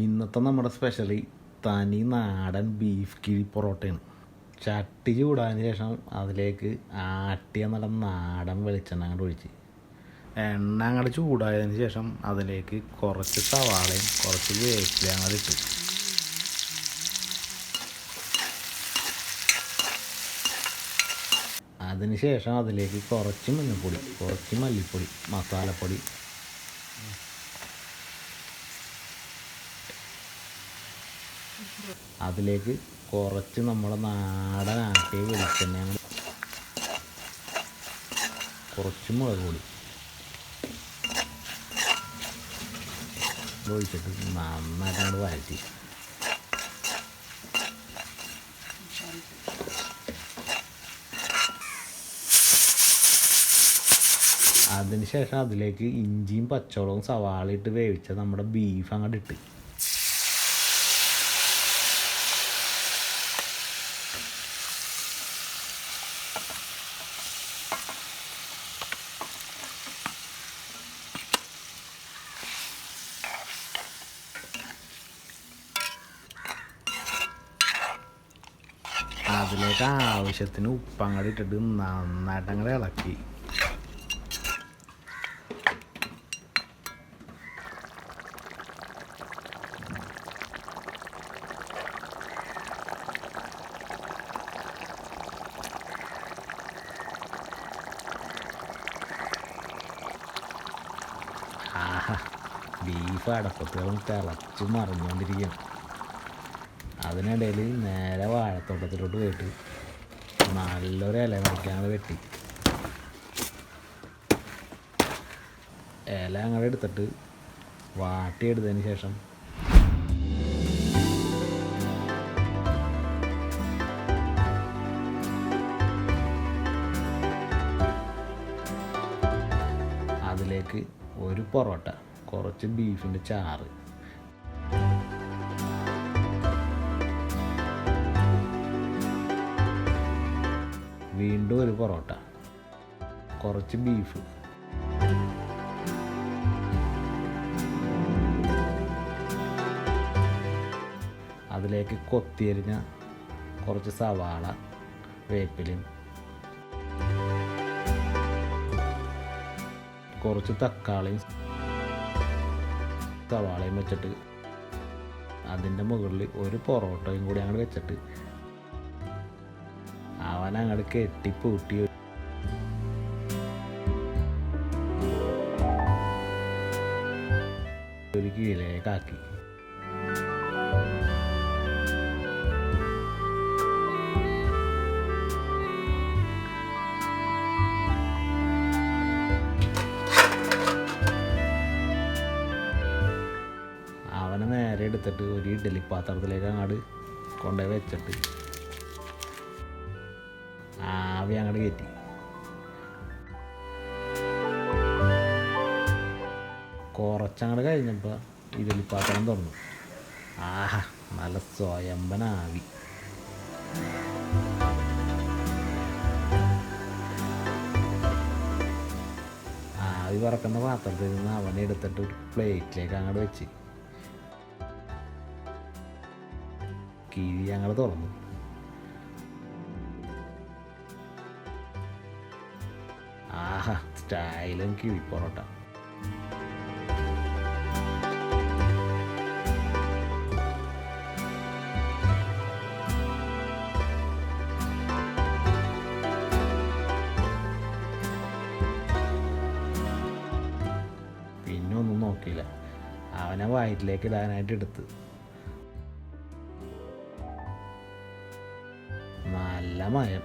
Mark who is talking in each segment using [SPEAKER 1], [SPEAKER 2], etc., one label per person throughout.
[SPEAKER 1] ഇന്നത്തെ നമ്മുടെ സ്പെഷ്യലി തനി നാടൻ ബീഫ് കിഴി പൊറോട്ടയാണ്. ചട്ടി ചൂടാതിന് ശേഷം അതിലേക്ക് ആട്ടിയ നല്ല നാടൻ വെളിച്ചെണ്ണ അങ്ങോട്ട് ഒഴിച്ച് എണ്ണ അങ്ങോട്ട് ചൂടായതിന് ശേഷം അതിലേക്ക് കുറച്ച് സവാളയും കുറച്ച് വേപ്പില അങ്ങോട്ട് ഇട്ട് അതിന് ശേഷം അതിലേക്ക് കുറച്ച് മഞ്ഞൾപ്പൊടി, കുറച്ച് മല്ലിപ്പൊടി, മസാലപ്പൊടി, അതിലേക്ക് കുറച്ച് നമ്മുടെ നാടൻ ആട്ടിയ വെളിച്ചെണ്ണ, കുറച്ച് മുളക് പൊടി ഒഴിച്ചിട്ട് നന്നായിട്ട് അങ്ങോട്ട് വഴറ്റി അതിന് ശേഷം അതിലേക്ക് ഇഞ്ചിയും പച്ചമുളകും സവാള ഇട്ട് വേവിച്ച നമ്മുടെ ബീഫ് അങ്ങോട്ട് ഇട്ട് അതിലേക്ക് ആവശ്യത്തിന് ഉപ്പങ്ങോട്ട് ഇട്ടിട്ട് നന്നായിട്ട് അങ്ങോട്ട് ഇളക്കി ബീഫ് അടപ്പത്തുകളും തിളച്ച് മറിഞ്ഞുകൊണ്ടിരിക്കുകയാണ്. അതിനിടയിൽ നേരെ വാഴത്തോട്ടത്തിലോട്ട് പോയിട്ട് നല്ലൊരു ഇല മുറിക്കാതെ വെട്ടി ഇല അങ്ങോട്ട് എടുത്തിട്ട് വാട്ടിയെടുത്തതിന് ശേഷം അതിലേക്ക് ഒരു പൊറോട്ട, കുറച്ച് ബീഫിൻ്റെ ചാറ്, വീണ്ടും ഒരു പൊറോട്ട, കുറച്ച് ബീഫ്, അതിലേക്ക് കൊത്തിയരിഞ്ഞ കുറച്ച് സവാള, വേപ്പിലയും, കുറച്ച് തക്കാളിയും സവാളയും വെച്ചിട്ട് അതിൻ്റെ മുകളിൽ ഒരു പൊറോട്ടയും കൂടി അങ്ങോട്ട് വെച്ചിട്ട് അവനങ്ങോട്ട് കെട്ടിപ്പൂട്ടി ഒരു കീഴിലേക്കാക്കി അവനെ നേരെ എടുത്തിട്ട് ഒരു ഇഡ്ഡലി പാത്രത്തിലേക്ക് അങ്ങോട്ട് കൊണ്ടുപോയി വെച്ചിട്ട് ആവി അങ്ങോട്ട് കയറ്റി കുറച്ചങ്ങോട്ട് കഴിഞ്ഞപ്പോൾ ഇഡ്ഡലി പാത്രം തുറന്നു. ആഹാ, നല്ല സ്വയംഭന ആവി. ആവി പറക്കുന്ന പാത്രത്തിൽ നിന്ന് അവനെ എടുത്തിട്ട് ഒരു പ്ലേറ്റിലേക്ക് അങ്ങോട്ട് വെച്ച് കിഴി ഞങ്ങൾ തുറന്നു. ആഹാ, സ്റ്റൈലും കിഴി പൊറോട്ട. പിന്നെ ഒന്നും നോക്കിയില്ല, അവനെ വയറ്റിലേക്ക് ഇടാനായിട്ട് എടുത്ത് നല്ല മയം.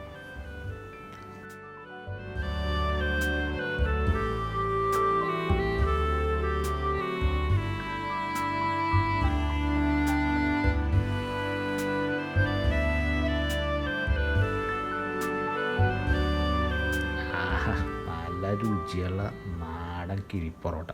[SPEAKER 1] ആഹാ, നല്ല രുചിയുള്ള നാടൻ കിഴി പൊറോട്ട.